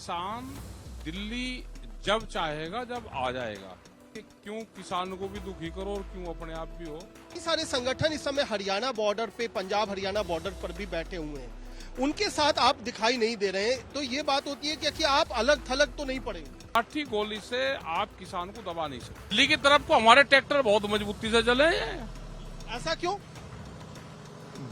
किसान दिल्ली जब चाहेगा जब आ जाएगा। कि क्यों किसान को भी दुखी करो और क्यों अपने आप भी हो। कई सारे संगठन इस समय हरियाणा बॉर्डर पे, पंजाब हरियाणा बॉर्डर पर भी बैठे हुए हैं। उनके साथ आप दिखाई नहीं दे रहे हैं, तो ये बात होती है कि आप अलग थलग तो नहीं पड़ेंगे। लाठी गोली से आप किसान को दबा नहीं सकते। दिल्ली की तरफ को हमारे ट्रैक्टर बहुत मजबूती से चले हैं। ऐसा क्यों?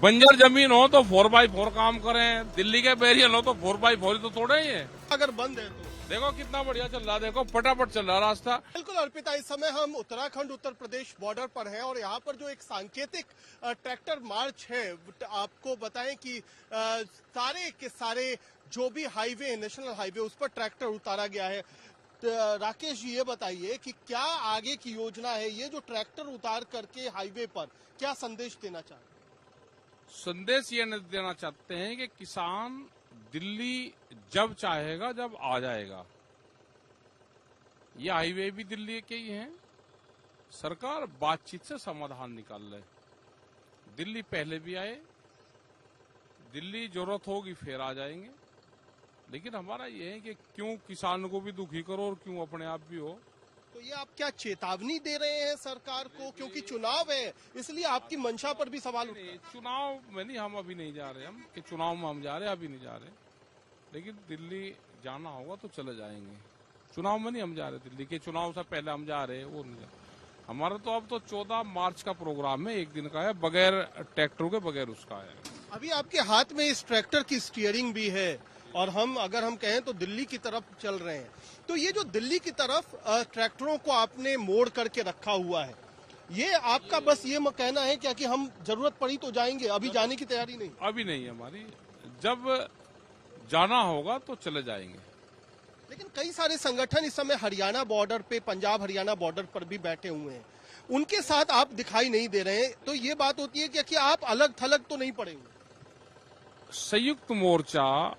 बंजर जमीन हो तो 4x4 काम करें, दिल्ली के बैरियर हो तो 4x4 तो तोड़े ही है। अगर बंद है तो देखो कितना बढ़िया चल रहा, देखो फटाफट चल रहा रास्ता। बिल्कुल अर्पिता, इस समय हम उत्तराखंड उत्तर प्रदेश बॉर्डर पर हैं और यहाँ पर जो एक सांकेतिक ट्रैक्टर मार्च है, आपको बताएं कि सारे के सारे जो भी हाईवे, नेशनल हाईवे, उस पर ट्रैक्टर उतारा गया है। राकेश जी, ये बताइए कि क्या आगे की योजना है? ये जो ट्रैक्टर उतार करके हाईवे पर क्या संदेश देना चाहते हैं? संदेश ये देना चाहते हैं कि किसान दिल्ली जब चाहेगा जब आ जाएगा। ये हाईवे भी दिल्ली के ही हैं। सरकार बातचीत से समाधान निकाल ले। दिल्ली पहले भी आए, दिल्ली जरूरत होगी फिर आ जाएंगे। लेकिन हमारा ये है कि क्यों किसान को भी दुखी करो और क्यों अपने आप भी हो। तो ये आप क्या चेतावनी दे रहे हैं सरकार को? क्योंकि चुनाव है, इसलिए आपकी मंशा पर भी सवाल उठता है। चुनाव में नहीं, हम अभी नहीं जा रहे। हम कि चुनाव में हम जा रहे हैं, अभी नहीं जा रहे। लेकिन दिल्ली जाना होगा तो चले जाएंगे। चुनाव में नहीं हम जा रहे, दिल्ली के चुनाव से पहले हम जा रहे हैं, वो नहीं जा रहे। हमारा तो अब तो 14 मार्च का प्रोग्राम है, एक दिन का है, बगैर ट्रैक्टरों के, बगैर उसका है। अभी आपके हाथ में इस ट्रैक्टर की स्टीयरिंग भी है और अगर हम कहें तो दिल्ली की तरफ चल रहे हैं। तो ये जो दिल्ली की तरफ ट्रैक्टरों को आपने मोड़ करके रखा हुआ है, ये आपका बस ये कहना है क्या कि हम जरूरत पड़ी तो जाएंगे, अभी जाने की तैयारी नहीं? अभी नहीं है हमारी, जब जाना होगा तो चले जाएंगे। लेकिन कई सारे संगठन इस समय हरियाणा बॉर्डर पे, पंजाब हरियाणा बॉर्डर पर भी बैठे हुए हैं। उनके साथ आप दिखाई नहीं दे रहे हैं, तो ये बात होती है कि आप अलग थलग तो नहीं पड़ेंगे? संयुक्त मोर्चा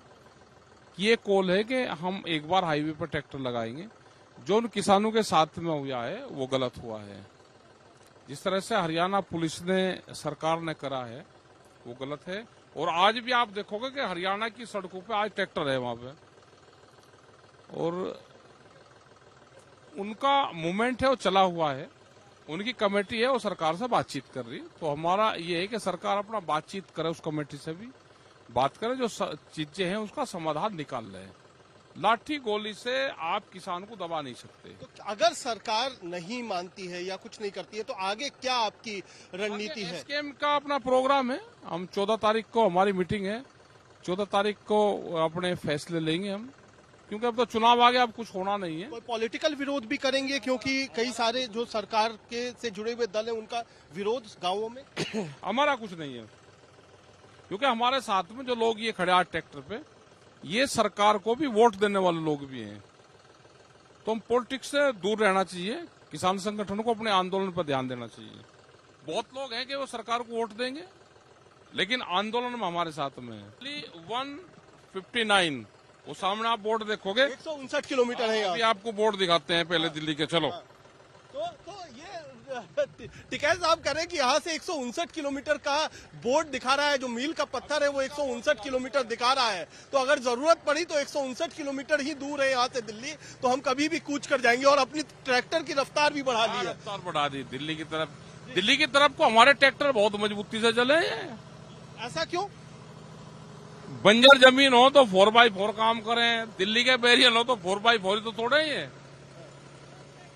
ये कॉल है कि हम एक बार हाईवे पर ट्रैक्टर लगाएंगे। जो उन किसानों के साथ में हुआ है वो गलत हुआ है। जिस तरह से हरियाणा पुलिस ने, सरकार ने करा है, वो गलत है। और आज भी आप देखोगे कि हरियाणा की सड़कों पे आज ट्रैक्टर है वहां पे, और उनका मूवमेंट है वो चला हुआ है। उनकी कमेटी है वो सरकार से बातचीत कर रही। तो हमारा ये है कि सरकार अपना बातचीत करे, उस कमेटी से भी बात करें, जो चीजें हैं उसका समाधान निकाल रहे हैं। लाठी गोली से आप किसान को दबा नहीं सकते। तो अगर सरकार नहीं मानती है या कुछ नहीं करती है तो आगे क्या आपकी रणनीति है? एसकेएम का अपना प्रोग्राम है। हम 14 तारीख को हमारी मीटिंग है, 14 तारीख को अपने फैसले लेंगे हम, क्योंकि अब तो चुनाव आ गया, अब कुछ होना नहीं है। कोई पॉलिटिकल विरोध भी करेंगे? क्योंकि कई सारे जो सरकार के से जुड़े हुए दल हैं, उनका विरोध गाँवों में। हमारा कुछ नहीं है, क्योंकि हमारे साथ में जो लोग ये खड़े आज ट्रैक्टर पे, ये सरकार को भी वोट देने वाले लोग भी हैं। तो हम पॉलिटिक्स से दूर रहना चाहिए, किसान संगठनों को अपने आंदोलन पर ध्यान देना चाहिए। बहुत लोग हैं कि वो सरकार को वोट देंगे, लेकिन आंदोलन में हमारे साथ में है। 159 वो सामने आप बोर्ड देखोगे, 159 किलोमीटर है। अभी आपको बोर्ड दिखाते हैं पहले दिल्ली के। चलो तो ये टिकैत साहब कह रहे हैं कि यहाँ से 159 किलोमीटर का बोर्ड दिखा रहा है, जो मील का पत्थर है वो 159 किलोमीटर दिखा रहा है। तो अगर जरूरत पड़ी तो 159 किलोमीटर ही दूर है यहाँ से दिल्ली, तो हम कभी भी कूच कर जाएंगे। और अपनी ट्रैक्टर की रफ्तार भी बढ़ा दी है। रफ्तार बढ़ा दी दिल्ली की तरफ। दिल्ली की तरफ को हमारे ट्रैक्टर बहुत मजबूती से चले हैं। ऐसा क्यों? बंजर जमीन हो तो 4x4 काम करें, दिल्ली के बैरियर हो तो 4x4 तो तोड़े ही है।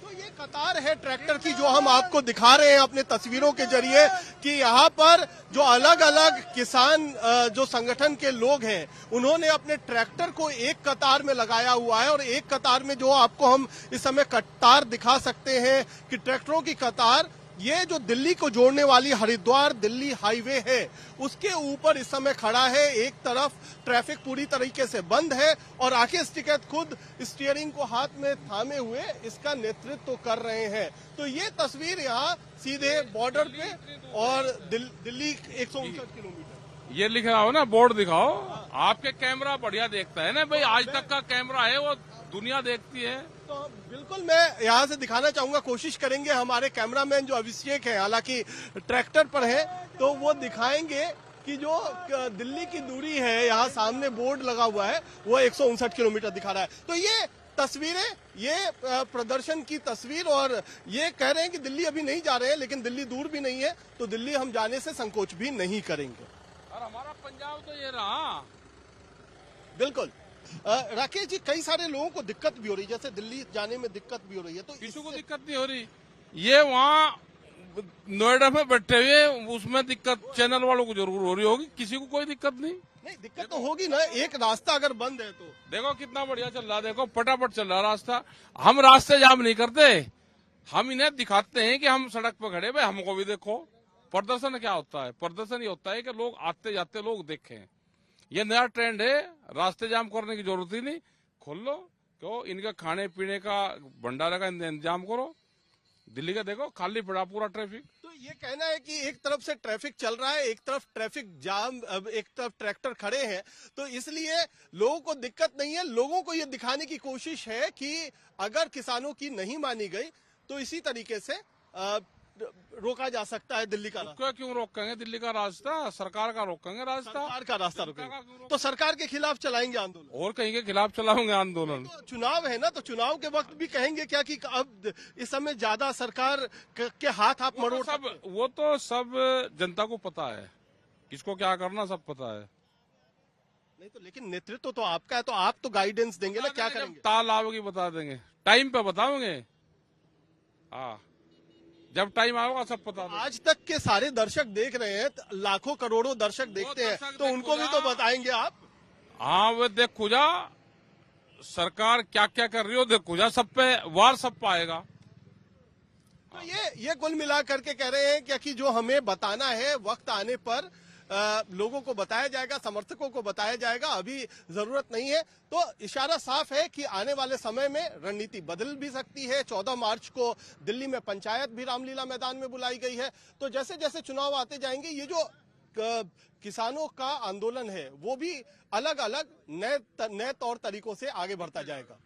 तो ये कतार है ट्रैक्टर की जो हम आपको दिखा रहे हैं अपने तस्वीरों के जरिए, कि यहाँ पर जो अलग अलग किसान जो संगठन के लोग हैं, उन्होंने अपने ट्रैक्टर को एक कतार में लगाया हुआ है। और एक कतार में जो आपको हम इस समय कतार दिखा सकते हैं कि ट्रैक्टरों की कतार, ये जो दिल्ली को जोड़ने वाली हरिद्वार दिल्ली हाईवे है, उसके ऊपर इस समय खड़ा है। एक तरफ ट्रैफिक पूरी तरीके से बंद है और राकेश टिकैत खुद स्टीयरिंग को हाथ में थामे हुए इसका नेतृत्व कर रहे हैं। तो ये तस्वीर यहाँ सीधे बॉर्डर पे, और दिल्ली 159 किलोमीटर। ये लिख रहा हो ना, बोर्ड दिखाओ। आपके कैमरा बढ़िया देखता है ना भाई, आज तक का कैमरा है वो दुनिया देखती है। तो बिल्कुल मैं यहाँ से दिखाना चाहूंगा, कोशिश करेंगे हमारे कैमरामैन जो अभिषेक है, हालांकि ट्रैक्टर पर है, तो वो दिखाएंगे कि जो दिल्ली की दूरी है, यहाँ सामने बोर्ड लगा हुआ है, वो 159 किलोमीटर दिखा रहा है। तो ये तस्वीरें, ये प्रदर्शन की तस्वीर, और ये कह रहे हैं कि दिल्ली अभी नहीं जा रहे हैं, लेकिन दिल्ली दूर भी नहीं है, तो दिल्ली हम जाने से संकोच भी नहीं करेंगे। और हमारा पंजाब तो ये रहा। बिल्कुल। राकेश जी, कई सारे लोगों को दिक्कत भी हो रही है, जैसे दिल्ली जाने में दिक्कत भी हो रही है, तो किसी को दिक्कत नहीं हो रही। ये वहाँ नोएडा में बैठे हुए, उसमें दिक्कत चैनल वालों को जरूर हो रही होगी, किसी को कोई दिक्कत नहीं। नहीं, दिक्कत तो होगी ना, एक रास्ता अगर बंद है तो। देखो कितना बढ़िया चल रहा है, देखो फटाफट चल रहा रास्ता। हम रास्ते जाम नहीं करते, हम इन्हें दिखाते हैं कि हम सड़क पर खड़े, भाई हमको भी देखो। प्रदर्शन क्या होता है? प्रदर्शन ये होता है कि लोग आते जाते लोग देखें। ये नया ट्रेंड है, रास्ते जाम करने की जरूरत ही नहीं, खोल लो। क्यों? इनका खाने पीने का भंडारे का इंतजाम करो। दिल्ली का देखो खाली पड़ा पूरा ट्रैफिक। तो ये कहना है कि एक तरफ से ट्रैफिक चल रहा है, एक तरफ ट्रैफिक जाम, एक तरफ ट्रैक्टर खड़े हैं, तो इसलिए लोगों को दिक्कत नहीं है। लोगों को ये दिखाने की कोशिश है कि अगर किसानों की नहीं मानी गई तो इसी तरीके से रोका जा सकता है दिल्ली का रास्ता। क्यों रोकेंगे दिल्ली का रास्ता? सरकार का रोकेंगे रास्ता। सरकार का रास्ता रोकेंगे तो सरकार के खिलाफ चलाएंगे आंदोलन, और कहीं के खिलाफ चलाओगे आंदोलन? तो चुनाव है ना, तो चुनाव के वक्त भी कहेंगे क्या कि अब इस समय ज्यादा सरकार के हाथ आप मरोड़ सकते हैं। वो तो सब जनता को पता है, किसको क्या करना सब पता है। नहीं तो लेकिन नेतृत्व तो आपका है, तो आप तो गाइडेंस देंगे ना, क्या करेंगे? ताल आओगी बता देंगे, टाइम पे बताओगे। हाँ, जब टाइम आएगा सब पता देंगे। आज तक के सारे दर्शक देख रहे हैं, लाखों करोड़ों दर्शक देखते हैं, तो उनको भी तो बताएंगे आप। हाँ, वो देखो जा सरकार क्या क्या कर रही हो, देखो जा सब पे वार सब पाएगा। तो ये कुल मिला करके कह रहे हैं कि जो हमें बताना है वक्त आने पर लोगों को बताया जाएगा, समर्थकों को बताया जाएगा, अभी जरूरत नहीं है। तो इशारा साफ है कि आने वाले समय में रणनीति बदल भी सकती है। 14 मार्च को दिल्ली में पंचायत भी रामलीला मैदान में बुलाई गई है। तो जैसे जैसे चुनाव आते जाएंगे, ये जो किसानों का आंदोलन है वो भी अलग अलग नए तौर तरीकों से आगे बढ़ता जाएगा।